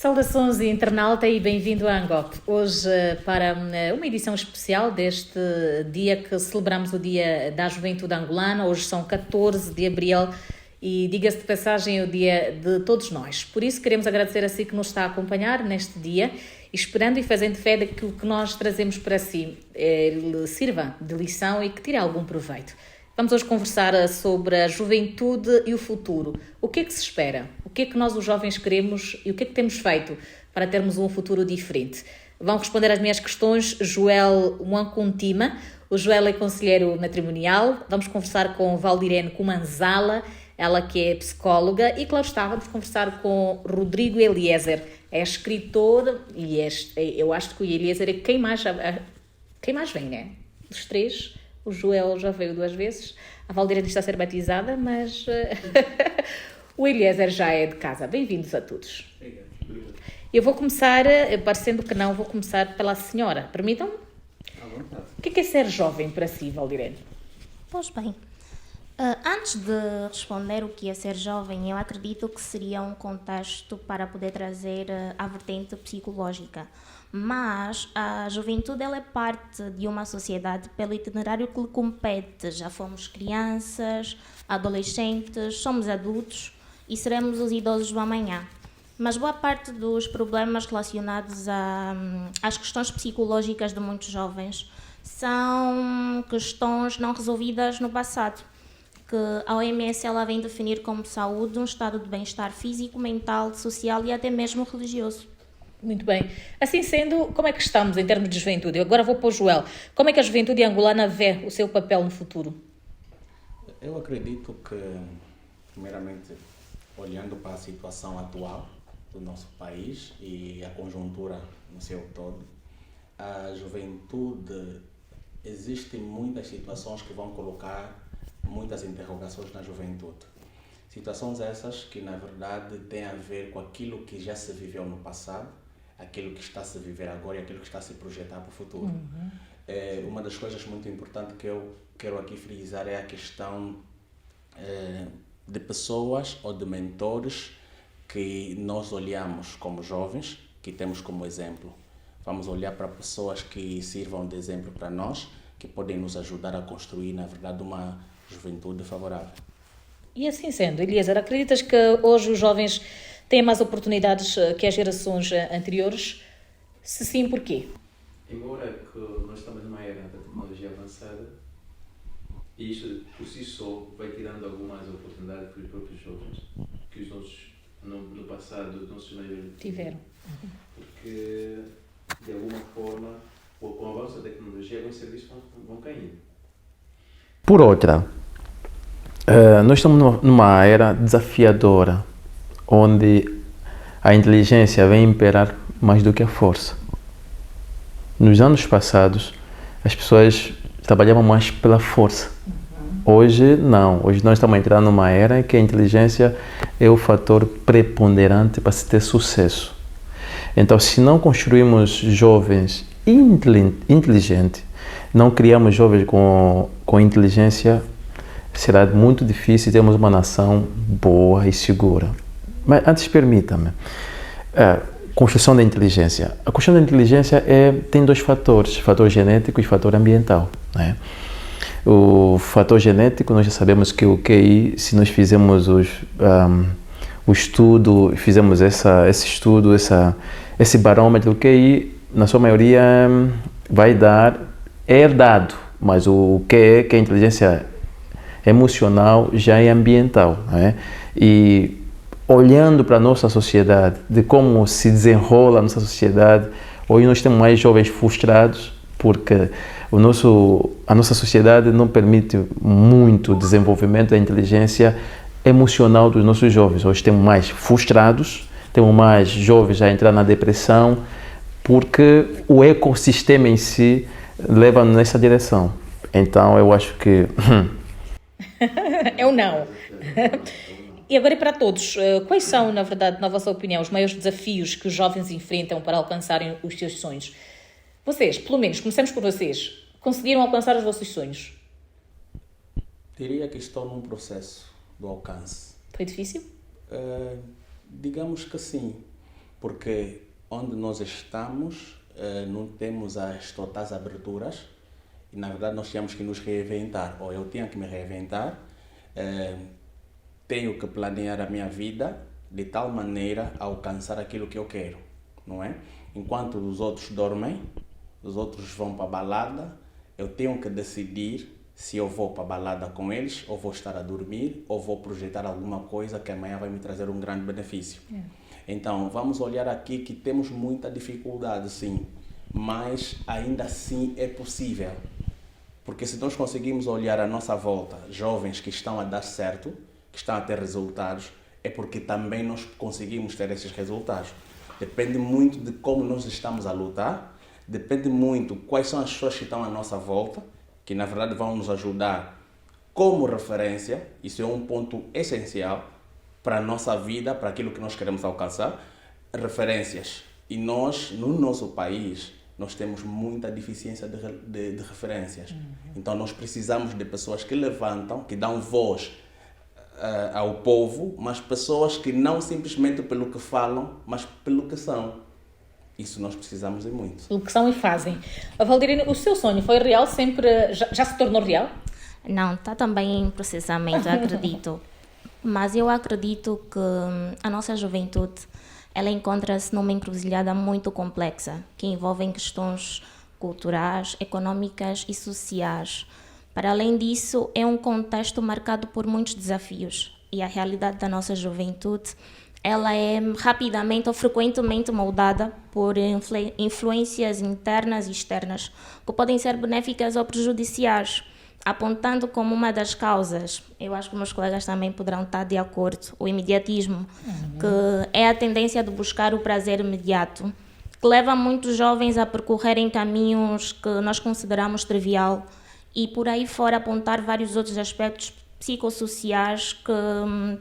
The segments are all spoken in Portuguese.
Saudações internauta e bem-vindo à Angop. Hoje para uma edição especial deste dia que celebramos o Dia da Juventude Angolana. Hoje são 14 de abril e, diga-se de passagem, é o dia de todos nós. Por isso queremos agradecer a si que nos está a acompanhar neste dia, esperando e fazendo fé de que o que nós trazemos para si lhe sirva de lição e que tire algum proveito. Vamos hoje conversar sobre a juventude e o futuro. O que é que se espera? O que é que nós, os jovens, queremos e o que é que temos feito para termos um futuro diferente? Vão responder às minhas questões Joel Wankuntima. O Joel é conselheiro matrimonial. Vamos conversar com Valdirene Kumanzala, ela que é psicóloga. E, claro está, vamos conversar com Rodrigo Eliezer. É escritor e eu acho que o Eliezer é quem mais vem, né? Dos três. O Joel já veio 2 vezes, a Valdirene está a ser batizada, mas o Eliezer já é de casa. Bem-vindos a todos. Obrigado. Eu vou começar, parecendo que não, vou começar pela senhora. Permitam-me? À vontade. O que é ser jovem para si, Valdirene? Pois bem, antes de responder o que é ser jovem, eu acredito que seria um contexto para poder trazer a vertente psicológica. Mas a juventude ela é parte de uma sociedade pelo itinerário que lhe compete. Já fomos crianças, adolescentes, somos adultos e seremos os idosos do amanhã. Mas boa parte dos problemas relacionados às questões psicológicas de muitos jovens são questões não resolvidas no passado, que a OMS ela vem definir como saúde um estado de bem-estar físico, mental, social e até mesmo religioso. Muito bem. Assim sendo, como é que estamos em termos de juventude? Eu agora vou para o Joel. Como é que a juventude angolana vê o seu papel no futuro? Eu acredito que, primeiramente, olhando para a situação atual do nosso país e a conjuntura no seu todo, a juventude, existem muitas situações que vão colocar muitas interrogações na juventude. Situações essas que, na verdade, têm a ver com aquilo que já se viveu no passado, aquilo que está a se viver agora e aquilo que está a se projetar para o futuro. Uma das coisas muito importantes que eu quero aqui frisar é a questão de pessoas ou de mentores que nós olhamos como jovens, que temos como exemplo. Vamos olhar para pessoas que sirvam de exemplo para nós, que podem nos ajudar a construir, na verdade, uma juventude favorável. E assim sendo, Eliezer, acreditas que hoje os jovens têm mais oportunidades que as gerações anteriores? Se sim, porquê? Embora que nós estamos numa era da tecnologia avançada, e isso por si só vai tirando algumas oportunidades para os próprios jovens, que os nossos, no passado, os nossos maiores Tiveram. Porque, de alguma forma, com o avanço da tecnologia, alguns serviços vão caindo. Por outra, nós estamos numa era desafiadora, onde a inteligência vem imperar mais do que a força. Nos anos passados, as pessoas trabalhavam mais pela força. Hoje, não. Hoje nós estamos entrando numa era em que a inteligência é o fator preponderante para se ter sucesso. Então, se não construímos jovens inteligentes, não criamos jovens com inteligência, será muito difícil termos uma nação boa e segura. Mas antes, permita-me. Construção da inteligência. A construção da inteligência tem 2 fatores, fator genético e fator ambiental, né? O fator genético, nós já sabemos que o QI, se nós fizermos o estudo, fizemos esse estudo, esse barômetro, o QI, na sua maioria, é herdado, mas o QE, que é a inteligência emocional, já é ambiental, né? E olhando para a nossa sociedade, de como se desenrola a nossa sociedade, hoje nós temos mais jovens frustrados, porque a nossa sociedade não permite muito desenvolvimento da inteligência emocional dos nossos jovens. Hoje temos mais frustrados, temos mais jovens a entrar na depressão, porque o ecossistema em si leva nessa direção. Então, eu acho que... Eu não. E agora para todos, quais são, na verdade, na vossa opinião, os maiores desafios que os jovens enfrentam para alcançarem os seus sonhos? Vocês, pelo menos, comecemos por vocês, conseguiram alcançar os vossos sonhos? Diria que estou num processo do alcance. Foi difícil? Digamos que sim, porque onde nós estamos não temos as totais aberturas e, na verdade, nós temos que nos reinventar, ou eu tenho que me reinventar, tenho que planear a minha vida de tal maneira a alcançar aquilo que eu quero, não é? Enquanto os outros dormem, os outros vão para a balada, eu tenho que decidir se eu vou para a balada com eles, ou vou estar a dormir, ou vou projetar alguma coisa que amanhã vai me trazer um grande benefício. Então, vamos olhar aqui que temos muita dificuldade, sim, mas ainda assim é possível. Porque se nós conseguimos olhar à nossa volta jovens que estão a dar certo, que estão a ter resultados, é porque também nós conseguimos ter esses resultados. Depende muito de como nós estamos a lutar, depende muito quais são as pessoas que estão à nossa volta, que na verdade vão nos ajudar como referência. Isso é um ponto essencial para a nossa vida, para aquilo que nós queremos alcançar, referências. E nós, no nosso país, nós temos muita deficiência de referências. Então nós precisamos de pessoas que levantam, que dão voz ao povo, mas pessoas que não simplesmente pelo que falam, mas pelo que são. Isso nós precisamos de muito. O que são e fazem. Valdirene, o seu sonho foi real sempre? Já se tornou real? Não, está também em processamento, acredito. Mas eu acredito que a nossa juventude, ela encontra-se numa encruzilhada muito complexa, que envolve questões culturais, econômicas e sociais. Para além disso, é um contexto marcado por muitos desafios. E a realidade da nossa juventude, ela é rapidamente ou frequentemente moldada por influências internas e externas, que podem ser benéficas ou prejudiciais, apontando como uma das causas, eu acho que meus colegas também poderão estar de acordo, o imediatismo, que é a tendência de buscar o prazer imediato, que leva muitos jovens a percorrerem caminhos que nós consideramos trivial e por aí fora apontar vários outros aspectos psicossociais que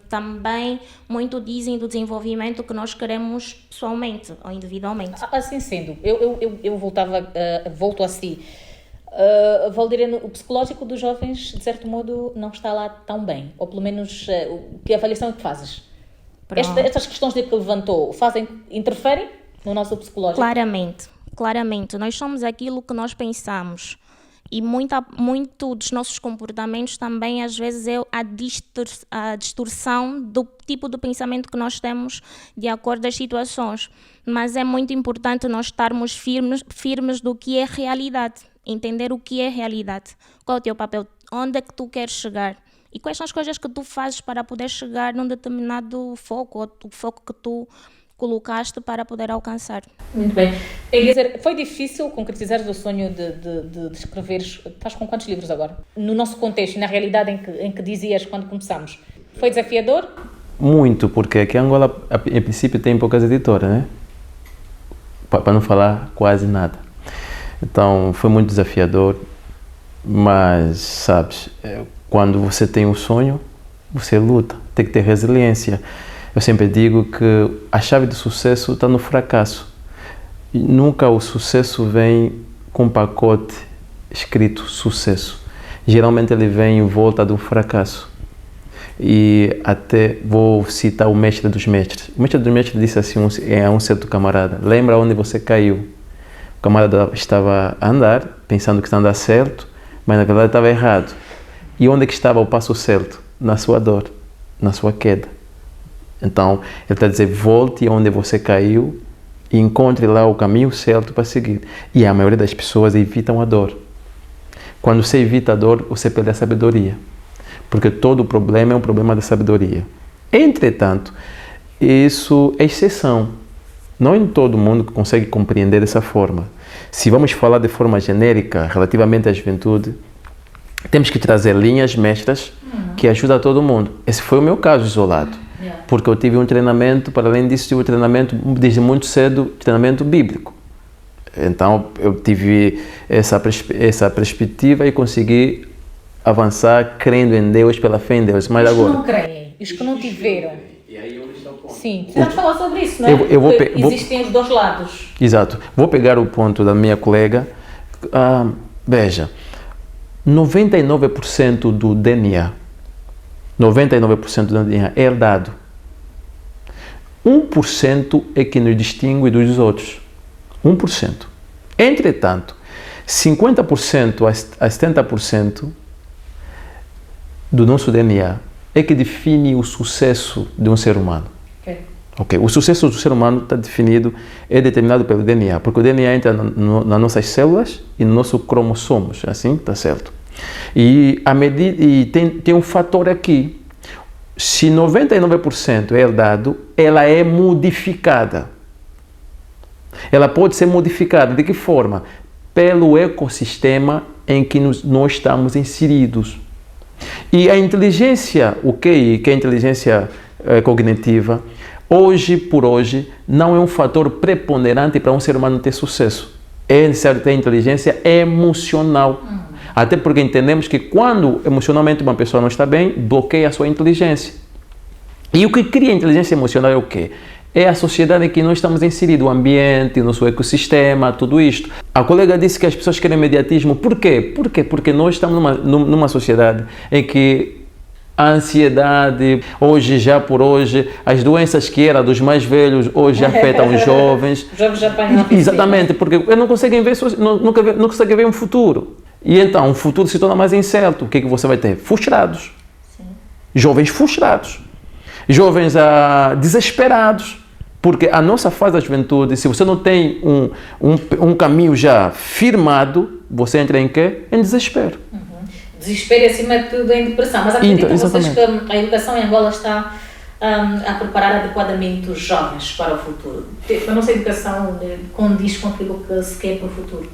também muito dizem do desenvolvimento que nós queremos pessoalmente ou individualmente. Assim sendo, eu volto a si. Valdirene, o psicológico dos jovens, de certo modo, não está lá tão bem. Ou pelo menos, que avaliação é que fazes? Estas questões de que levantou, interferem no nosso psicológico? Claramente. Nós somos aquilo que nós pensamos. E muito dos nossos comportamentos também, às vezes, é a distorção do tipo de pensamento que nós temos de acordo com as situações. Mas é muito importante nós estarmos firmes do que é realidade. Entender o que é realidade. Qual é o teu papel? Onde é que tu queres chegar? E quais são as coisas que tu fazes para poder chegar num determinado foco, ou o foco que tu colocaste para poder alcançar. Muito bem. Quer dizer, foi difícil concretizar o sonho de escreveres. Estás com quantos livros agora? No nosso contexto, na realidade em que dizias quando começamos. Foi desafiador? Muito, porque aqui em Angola, em princípio, tem poucas editoras, né? Para não falar quase nada. Então, foi muito desafiador, mas, sabes, quando você tem um sonho, você luta, tem que ter resiliência. Eu sempre digo que a chave do sucesso está no fracasso. E nunca o sucesso vem com um pacote escrito sucesso. Geralmente ele vem em volta do fracasso. E até vou citar o mestre dos mestres. O mestre dos mestres disse assim a um certo camarada: lembra onde você caiu? O camarada estava a andar, pensando que estava a andar certo, mas na verdade estava errado. E onde é que estava o passo certo? Na sua dor, na sua queda. Então, ele está a dizer, volte onde você caiu e encontre lá o caminho certo para seguir. E a maioria das pessoas evitam a dor. Quando você evita a dor, você perde a sabedoria. Porque todo problema é um problema da sabedoria. Entretanto, isso é exceção. Não é todo mundo que consegue compreender dessa forma. Se vamos falar de forma genérica relativamente à juventude, temos que trazer linhas mestras que ajudam a todo mundo. Esse foi o meu caso isolado. Porque eu tive um treinamento, para além disso, tive um treinamento desde muito cedo, treinamento bíblico. Então, eu tive essa perspectiva e consegui avançar crendo em Deus, pela fé em Deus. Mas agora, os que não creem, os que não tiveram. E aí onde está o ponto? Sim, precisamos falar sobre isso, não é? Existem os dois lados. Exato. Vou pegar o ponto da minha colega. Veja, 99% do DNA é herdado. 1% é que nos distingue dos outros. 1%. Entretanto, 50% a 70% do nosso DNA é que define o sucesso de um ser humano. Okay. O sucesso do ser humano está definido, é determinado pelo DNA, porque o DNA entra nas nossas células e no nosso cromossomos, assim, está certo. E tem um fator aqui, se 99% é herdado, ela é modificada. Ela pode ser modificada, de que forma? Pelo ecossistema em que nós estamos inseridos. E a inteligência, o QI, que é a inteligência cognitiva, hoje por hoje, não é um fator preponderante para um ser humano ter sucesso. É necessário ter inteligência emocional. Até porque entendemos que quando emocionalmente uma pessoa não está bem, bloqueia a sua inteligência. E o que cria a inteligência emocional é o quê? É a sociedade em que nós estamos inseridos, o ambiente, o nosso ecossistema, tudo isto. A colega disse que as pessoas querem imediatismo. Por quê? Porque nós estamos numa sociedade em que a ansiedade, hoje, já por hoje, as doenças que eram dos mais velhos, hoje afetam os jovens. Os jovens já apanham. Exatamente, porque não conseguem ver, não conseguem ver um futuro. E então, o futuro se torna mais incerto. O que é que você vai ter? Frustrados. Sim. Jovens frustrados. Jovens desesperados. Porque a nossa fase da juventude, se você não tem um caminho já firmado, você entra em quê? Em desespero. Desespero e, acima de tudo, em depressão. Mas acreditam vocês que a educação em Angola está a preparar adequadamente os jovens para o futuro? A nossa educação condiz com aquilo que se quer para o futuro?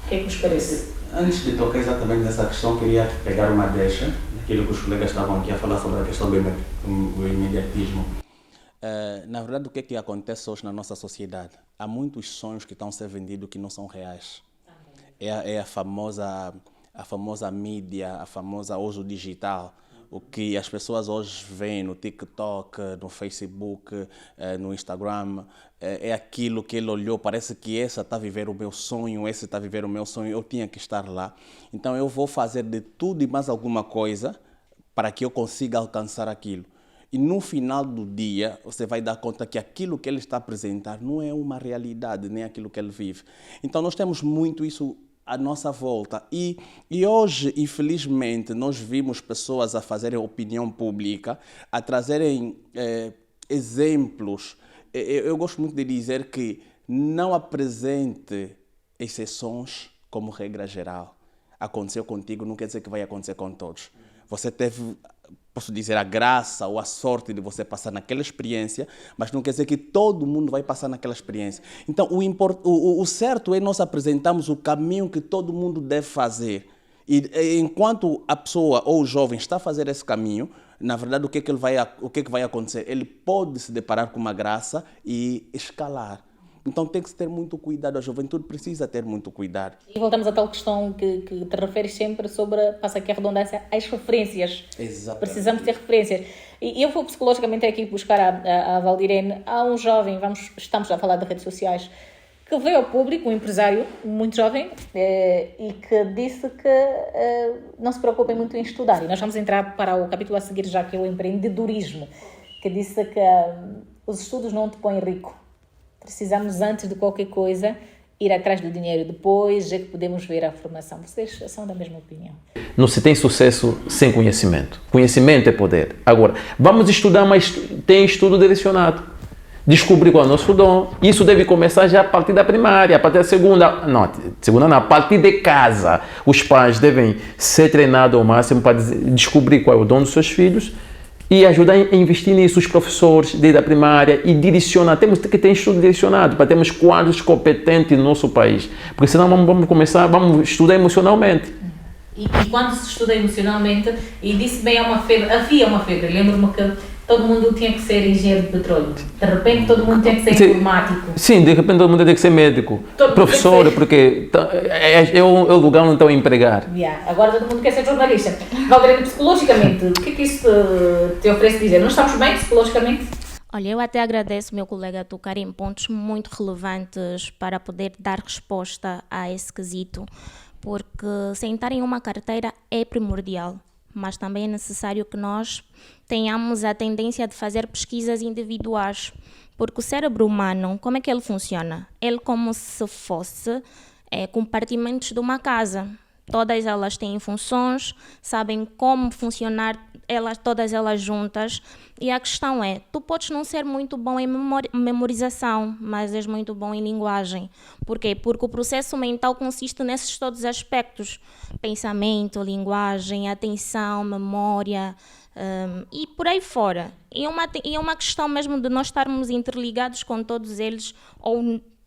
O que é que vos parece? Antes de tocar exatamente nessa questão, queria pegar uma deixa daquilo que os colegas estavam aqui a falar sobre a questão do imediatismo. Na verdade, o que é que acontece hoje na nossa sociedade? Há muitos sonhos que estão a ser vendidos que não são reais. É a famosa mídia, a famosa hoje o digital. O que as pessoas hoje veem no TikTok, no Facebook, no Instagram, é aquilo que ele olhou, parece que essa está a viver o meu sonho, esse está a viver o meu sonho, eu tinha que estar lá. Então eu vou fazer de tudo e mais alguma coisa para que eu consiga alcançar aquilo. E no final do dia, você vai dar conta que aquilo que ele está a apresentar não é uma realidade, nem aquilo que ele vive. Então nós temos muito isso à nossa volta. E hoje, infelizmente, nós vimos pessoas a fazerem opinião pública, a trazerem exemplos. Eu gosto muito de dizer que não apresente exceções como regra geral. Aconteceu contigo, não quer dizer que vai acontecer com todos. Você teve, posso dizer, a graça ou a sorte de você passar naquela experiência, mas não quer dizer que todo mundo vai passar naquela experiência. Então, o certo é nós apresentarmos o caminho que todo mundo deve fazer. E enquanto a pessoa ou o jovem está a fazer esse caminho, na verdade, o que é que vai acontecer? Ele pode se deparar com uma graça e escalar. Então tem que se ter muito cuidado, a juventude precisa ter muito cuidado. E voltamos à tal questão que te referes sempre sobre, passa aqui a redundância, as referências. Exatamente. Precisamos ter referências. E eu vou psicologicamente aqui buscar a Valdirene. Há um jovem, estamos a falar de redes sociais, que veio ao público, um empresário muito jovem, e que disse que não se preocupem muito em estudar. E nós vamos entrar para o capítulo a seguir, já que é o empreendedorismo, que disse que os estudos não te põem rico. Precisamos, antes de qualquer coisa, ir atrás do dinheiro. Depois é que podemos ver a formação. Vocês são da mesma opinião? Não se tem sucesso sem conhecimento. Conhecimento é poder. Agora, vamos estudar, mas tem estudo direcionado. Descobrir qual é o nosso dom. Isso deve começar já a partir da primária, a partir da segunda. Não, a partir de casa. Os pais devem ser treinados ao máximo para descobrir qual é o dom dos seus filhos e ajudar a investir nisso, os professores desde a primária, e direcionar. Temos que ter estudo direcionado para termos quadros competentes no nosso país. Porque senão vamos estudar emocionalmente. E quando se estuda emocionalmente, e disse bem, havia uma febre. Lembro-me que todo mundo tinha que ser engenheiro de petróleo. De repente todo mundo tinha que ser informático. Sim, de repente todo mundo tem que ser médico. Professor, porque é o lugar onde estão a empregar. Agora todo mundo quer ser jornalista. Valdirene, psicologicamente, o que é que isso te oferece dizer? Não estamos bem psicologicamente? Olha, eu até agradeço meu colega tocar em pontos muito relevantes para poder dar resposta a esse quesito, porque sentar em uma carteira é primordial, mas também é necessário que nós tenhamos a tendência de fazer pesquisas individuais, porque o cérebro humano, como é que ele funciona? Ele como se fosse compartimentos de uma casa. Todas elas têm funções, sabem como funcionar todas elas juntas. E a questão é, tu podes não ser muito bom em memorização, mas és muito bom em linguagem. Por quê? Porque o processo mental consiste nesses todos os aspectos. Pensamento, linguagem, atenção, memória, e por aí fora. E é uma questão mesmo de nós estarmos interligados com todos eles,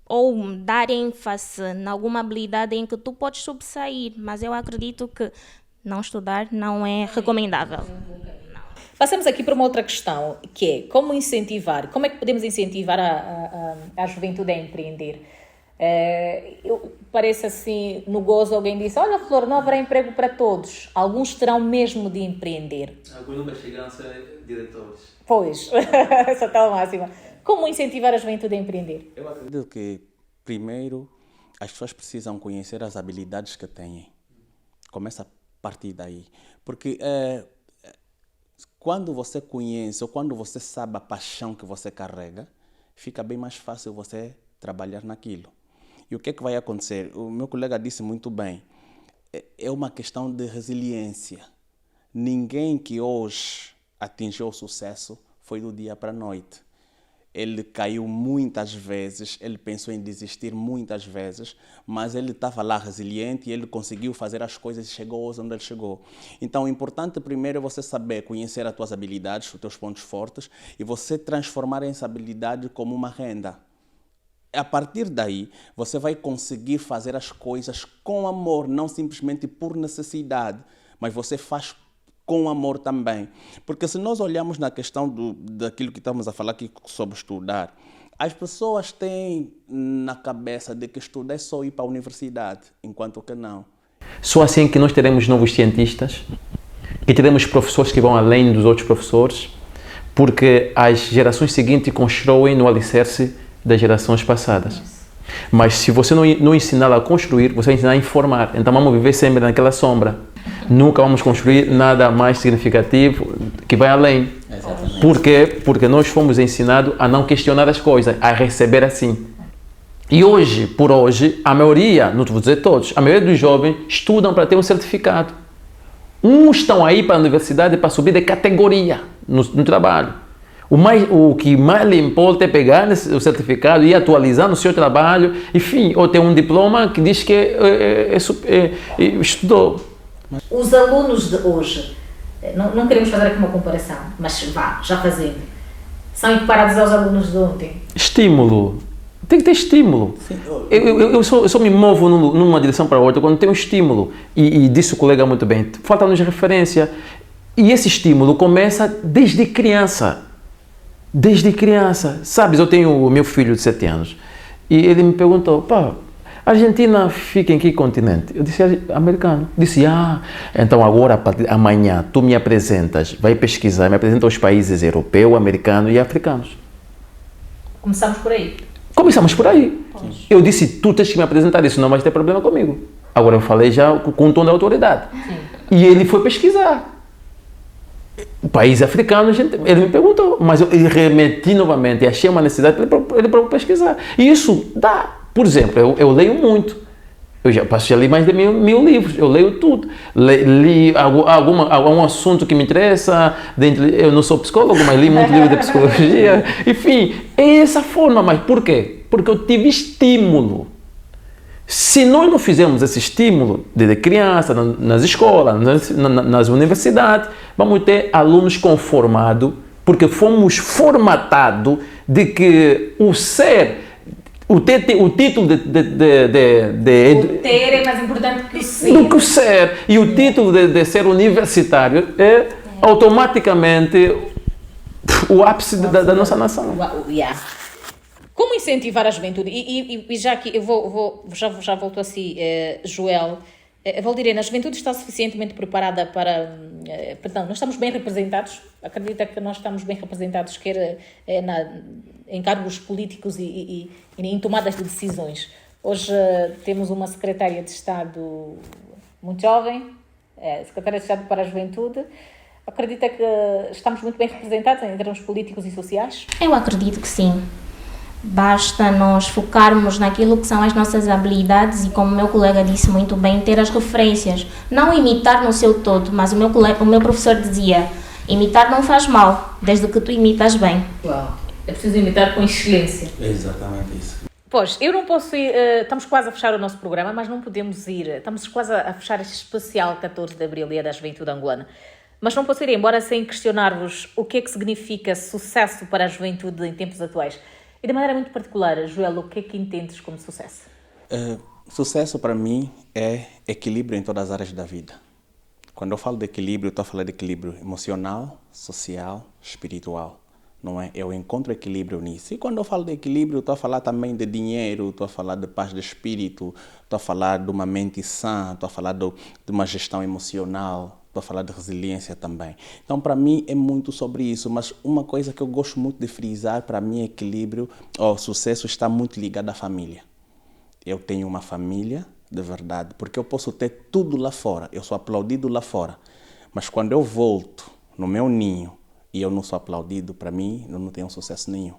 ou dar ênfase em alguma habilidade em que tu podes sobressair, mas eu acredito que não estudar não é recomendável. Passamos aqui para uma outra questão, que é como é que podemos incentivar a juventude a empreender? Parece assim, no gozo alguém disse, olha Flor, não haverá emprego para todos, alguns terão mesmo de empreender. Alguns nunca chegam a ser diretores. Pois, essa tal máxima. Como incentivar a juventude a empreender? Eu acredito que, primeiro, as pessoas precisam conhecer as habilidades que têm. Começa a partir daí. Porque quando você conhece ou quando você sabe a paixão que você carrega, fica bem mais fácil você trabalhar naquilo. E o que é que vai acontecer? O meu colega disse muito bem, é uma questão de resiliência. Ninguém que hoje atingiu o sucesso foi do dia para a noite. Ele caiu muitas vezes, ele pensou em desistir muitas vezes, mas ele estava lá resiliente e ele conseguiu fazer as coisas e chegou onde ele chegou. Então, o importante primeiro é você saber conhecer as tuas habilidades, os teus pontos fortes, e você transformar essa habilidade como uma renda. A partir daí, você vai conseguir fazer as coisas com amor, não simplesmente por necessidade, mas você faz com amor também. Porque se nós olharmos na questão daquilo que estamos a falar aqui sobre estudar, as pessoas têm na cabeça de que estudar é só ir para a universidade, enquanto que não. Só assim que nós teremos novos cientistas, que teremos professores que vão além dos outros professores, porque as gerações seguintes constroem no alicerce das gerações passadas. Mas se você não ensinar a construir, você vai ensinar a informar. Então vamos viver sempre naquela sombra. Nunca vamos construir nada mais significativo que vai além. Exatamente. Por quê? Porque nós fomos ensinados a não questionar as coisas, a receber assim. E hoje, por hoje, a maioria, não vou dizer todos, a maioria dos jovens estudam para ter um certificado. Uns estão aí para a universidade para subir de categoria no trabalho. O que mais lhe importa é pegar o certificado e atualizar no seu trabalho, enfim, ou ter um diploma que diz que estudou. Os alunos de hoje, não queremos fazer aqui uma comparação, mas já fazendo, são equiparados aos alunos de ontem? Estímulo. Tem que ter estímulo. Eu só me movo numa direção para outra quando tem um estímulo. E disse o colega muito bem, falta-nos referência. E esse estímulo começa desde criança. Desde criança. Sabes, eu tenho o meu filho de 7 anos e ele me perguntou, pá, a Argentina fica em que continente? Eu disse, americano. Disse, então agora, amanhã, tu me apresentas, vai pesquisar, me apresenta os países europeu, americano e africanos. Começamos por aí. Começamos por aí. Sim. Eu disse, tu tens que me apresentar, isso não vai ter problema comigo. Agora eu falei já com o tom da autoridade. Sim. E ele foi pesquisar. O país africano, ele me perguntou, mas eu remeti novamente e achei uma necessidade para ele pesquisar. E isso dá. Por exemplo, eu leio muito. Eu já li mais de mil livros, eu leio tudo. Li algum assunto que me interessa. Eu não sou psicólogo, mas li muito livro de psicologia. Enfim, é essa forma. Mas por quê? Porque eu tive estímulo. Se nós não fizermos esse estímulo desde criança, nas escolas, nas universidades, vamos ter alunos conformados, porque fomos formatados de que o título O ter é mais importante que o ser. Do que o ser. E o título de ser universitário é automaticamente o ápice da nossa nação. Como incentivar a juventude? E já aqui, já volto assim, Joel. Valdirena, a juventude está suficientemente preparada para... Perdão, nós estamos bem representados? Acredita que nós estamos bem representados, quer em cargos políticos e em tomadas de decisões. Hoje temos uma secretária de Estado muito jovem, Secretária de Estado para a Juventude. Acredita que estamos muito bem representados em termos políticos e sociais? Eu acredito que sim. Basta nós focarmos naquilo que são as nossas habilidades e, como o meu colega disse muito bem, ter as referências. Não imitar no seu todo, mas o meu professor dizia, imitar não faz mal, desde que tu imitas bem. Uau, é preciso imitar com excelência. É exatamente isso. Pois, eu não posso ir, estamos quase a fechar o nosso programa, mas não podemos ir, estamos quase a fechar este especial 14 de Abril, Dia da Juventude Angolana. Mas não posso ir embora sem questionar-vos o que é que significa sucesso para a juventude em tempos atuais. E de maneira muito particular, Joel, o que é que entendes como sucesso? Sucesso para mim é equilíbrio em todas as áreas da vida. Quando eu falo de equilíbrio, eu estou a falar de equilíbrio emocional, social, espiritual. Não é? Eu encontro equilíbrio nisso. E quando eu falo de equilíbrio, eu estou a falar também de dinheiro, estou a falar de paz de espírito, estou a falar de uma mente sã, estou a falar de uma gestão emocional, estou a falar de resiliência também. Então, para mim, é muito sobre isso. Mas uma coisa que eu gosto muito de frisar, para mim, equilíbrio, sucesso está muito ligado à família. Eu tenho uma família, de verdade, porque eu posso ter tudo lá fora, eu sou aplaudido lá fora. Mas quando eu volto no meu ninho, e eu não sou aplaudido, para mim, eu não tenho sucesso nenhum.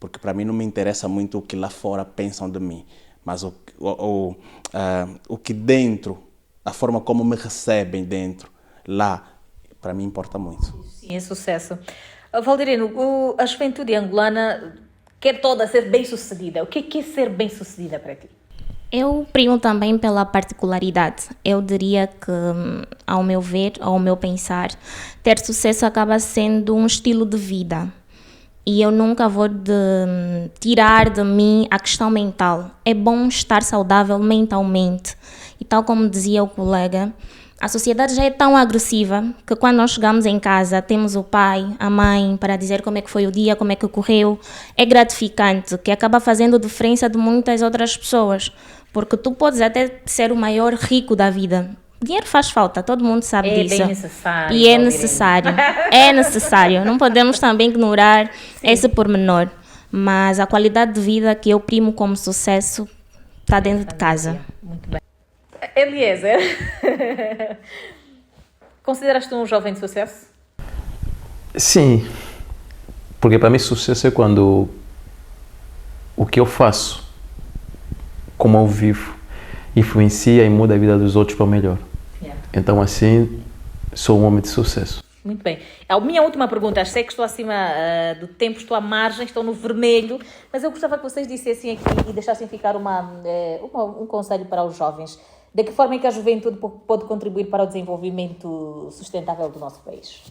Porque para mim não me interessa muito o que lá fora pensam de mim. Mas o que dentro, a forma como me recebem dentro, lá, para mim importa muito. Sim, é sucesso. Valdirino, a juventude angolana quer toda ser bem-sucedida. O que é ser bem-sucedida para ti? Eu primo também pela particularidade. Eu diria que, ao meu ver, ao meu pensar, ter sucesso acaba sendo um estilo de vida. E eu nunca vou tirar de mim a questão mental. É bom estar saudável mentalmente. E tal como dizia o colega, a sociedade já é tão agressiva que quando nós chegamos em casa temos o pai, a mãe para dizer como é que foi o dia, como é que correu. É gratificante, que acaba fazendo diferença de muitas outras pessoas. Porque tu podes até ser o maior rico da vida. Dinheiro faz falta, todo mundo sabe disso. É bem necessário. E é necessário. É necessário. Não podemos também ignorar esse pormenor. Mas a qualidade de vida que eu primo como sucesso está dentro de casa. Muito bem. Eliezer, consideras-te um jovem de sucesso? Sim, porque para mim sucesso é quando o que eu faço, como eu vivo, influencia e muda a vida dos outros para o melhor. Yeah. Então assim, sou um homem de sucesso. Muito bem. A minha última pergunta, sei que estou acima do tempo, estou à margem, estou no vermelho, mas eu gostava que vocês dissessem aqui e deixassem ficar um conselho para os jovens. De que forma é que a juventude pode contribuir para o desenvolvimento sustentável do nosso país?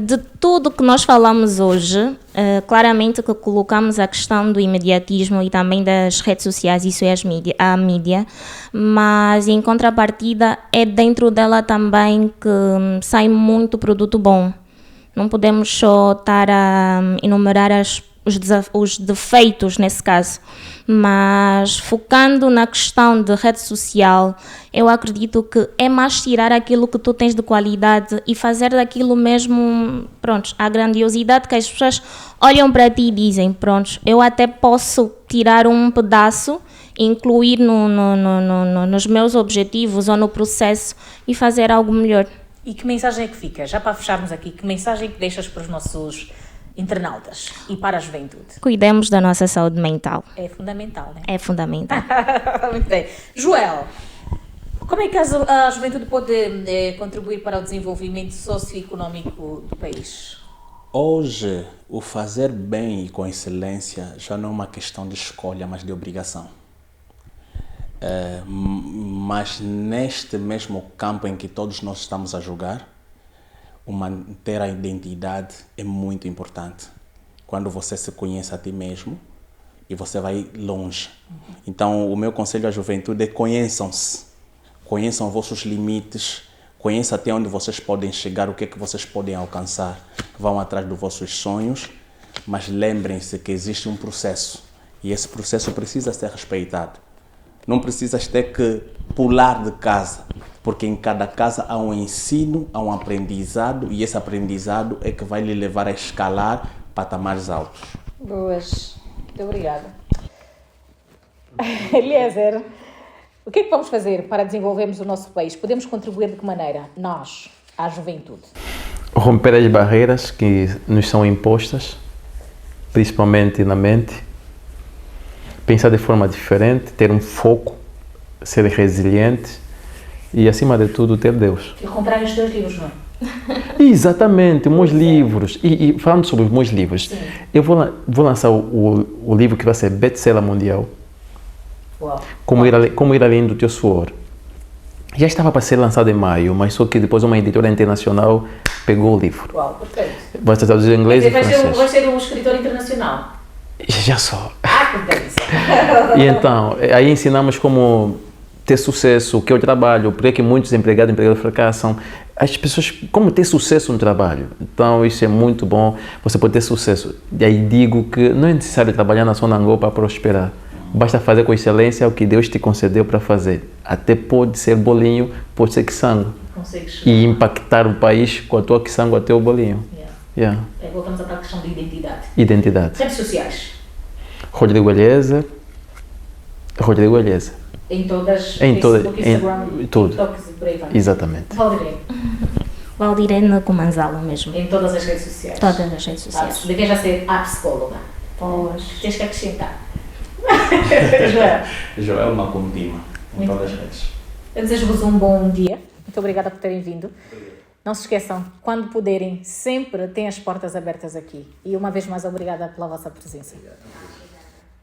De tudo que nós falamos hoje, claramente que colocamos a questão do imediatismo e também das redes sociais, isso é a mídia, mas em contrapartida é dentro dela também que sai muito produto bom. Não podemos só estar a enumerar os defeitos nesse caso, mas focando na questão de rede social, eu acredito que é mais tirar aquilo que tu tens de qualidade e fazer daquilo mesmo, pronto, a grandiosidade que as pessoas olham para ti e dizem, pronto, eu até posso tirar um pedaço, incluir nos meus objetivos ou no processo e fazer algo melhor. E que mensagem é que fica? Já para fecharmos aqui, que mensagem é que deixas para os nossos internautas e para a juventude? Cuidemos da nossa saúde mental. É fundamental, né? É fundamental. Muito bem. Joel, como é que a juventude pode contribuir para o desenvolvimento socioeconómico do país? Hoje, o fazer bem e com excelência já não é uma questão de escolha, mas de obrigação. Mas neste mesmo campo em que todos nós estamos a jogar, manter a identidade é muito importante. Quando você se conhece a ti mesmo e você vai longe. Então, o meu conselho à juventude é conheçam-se. Conheçam os vossos limites, conheçam até onde vocês podem chegar, o que é que vocês podem alcançar. Vão atrás dos vossos sonhos, mas lembrem-se que existe um processo e esse processo precisa ser respeitado. Não precisas ter que pular de casa, porque em cada casa há um ensino, há um aprendizado e esse aprendizado é que vai lhe levar a escalar patamares altos. Boas. Muito obrigada. Eliezer, O que é que vamos fazer para desenvolvermos o nosso país? Podemos contribuir de que maneira? Nós, a juventude. Romper as barreiras que nos são impostas, principalmente na mente, pensar de forma diferente, ter um foco, ser resiliente e, acima de tudo, ter Deus. E comprar os 2 livros, não é? Exatamente, meus livros. E falando sobre os meus livros, Sim. eu vou lançar o livro que vai ser best-seller mundial, Uau. Como ir além do teu suor. Já estava para ser lançado em maio, mas só que depois uma editora internacional pegou o livro. Uau, perfeito. Vai ser traduzido em inglês e francês. Vai ser um escritor internacional. Já só. Ah, que delícia. E então, aí ensinamos como ter sucesso, o que é o trabalho, por que muitos empregados fracassam. As pessoas, como ter sucesso no trabalho. Então, isso é muito bom, você pode ter sucesso. E aí digo que não é necessário trabalhar na zona Angola para prosperar. Basta fazer com excelência o que Deus te concedeu para fazer. Até pode ser bolinho, pode ser quiçango. Consegues. E impactar o país com a tua quiçango até o bolinho. Yeah. Yeah. Voltamos para a questão de identidade. Identidade. Redes sociais. Rodrigo Eliezer. Em todas, Em todas, Facebook, Instagram, em tudo. TikToks e por aí vai. Exatamente. Valdirene. Valdirene Kumanzala mesmo. Em todas as redes sociais. Todas as redes sociais. Devia já ser a psicóloga. Pois. Tens que acrescentar. Joel, Joel Macuntima, em Muito todas as bem. redes. eu desejo-vos um bom dia. Muito obrigada por terem vindo. Não se esqueçam, quando puderem, sempre têm as portas abertas aqui. E uma vez mais, obrigada pela vossa presença.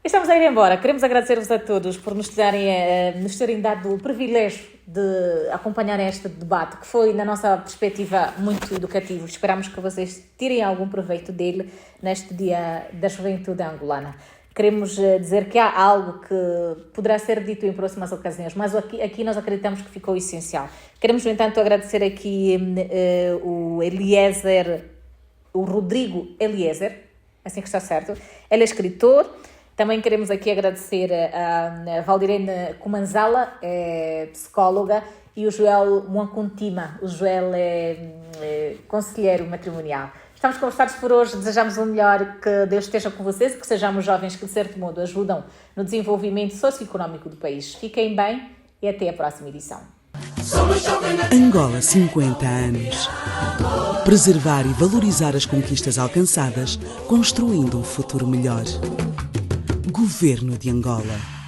Estamos a ir embora. Queremos agradecer-vos a todos por nos terem dado o privilégio de acompanhar este debate, que foi, na nossa perspectiva, muito educativo. Esperamos que vocês tirem algum proveito dele neste Dia da Juventude Angolana. Queremos dizer que há algo que poderá ser dito em próximas ocasiões, mas aqui nós acreditamos que ficou essencial. Queremos, no entanto, agradecer aqui o Rodrigo Eliezer, assim que está certo. Ele é escritor. Também queremos aqui agradecer a Valdirene Kumanzala, psicóloga, e o Joel Muankuntima. O Joel é conselheiro matrimonial. Estamos conversados por hoje, desejamos o melhor, que Deus esteja com vocês e que sejamos jovens que, de certo modo, ajudam no desenvolvimento socioeconómico do país. Fiquem bem e até a próxima edição. Angola 50 anos. Preservar e valorizar as conquistas alcançadas, construindo um futuro melhor. Governo de Angola.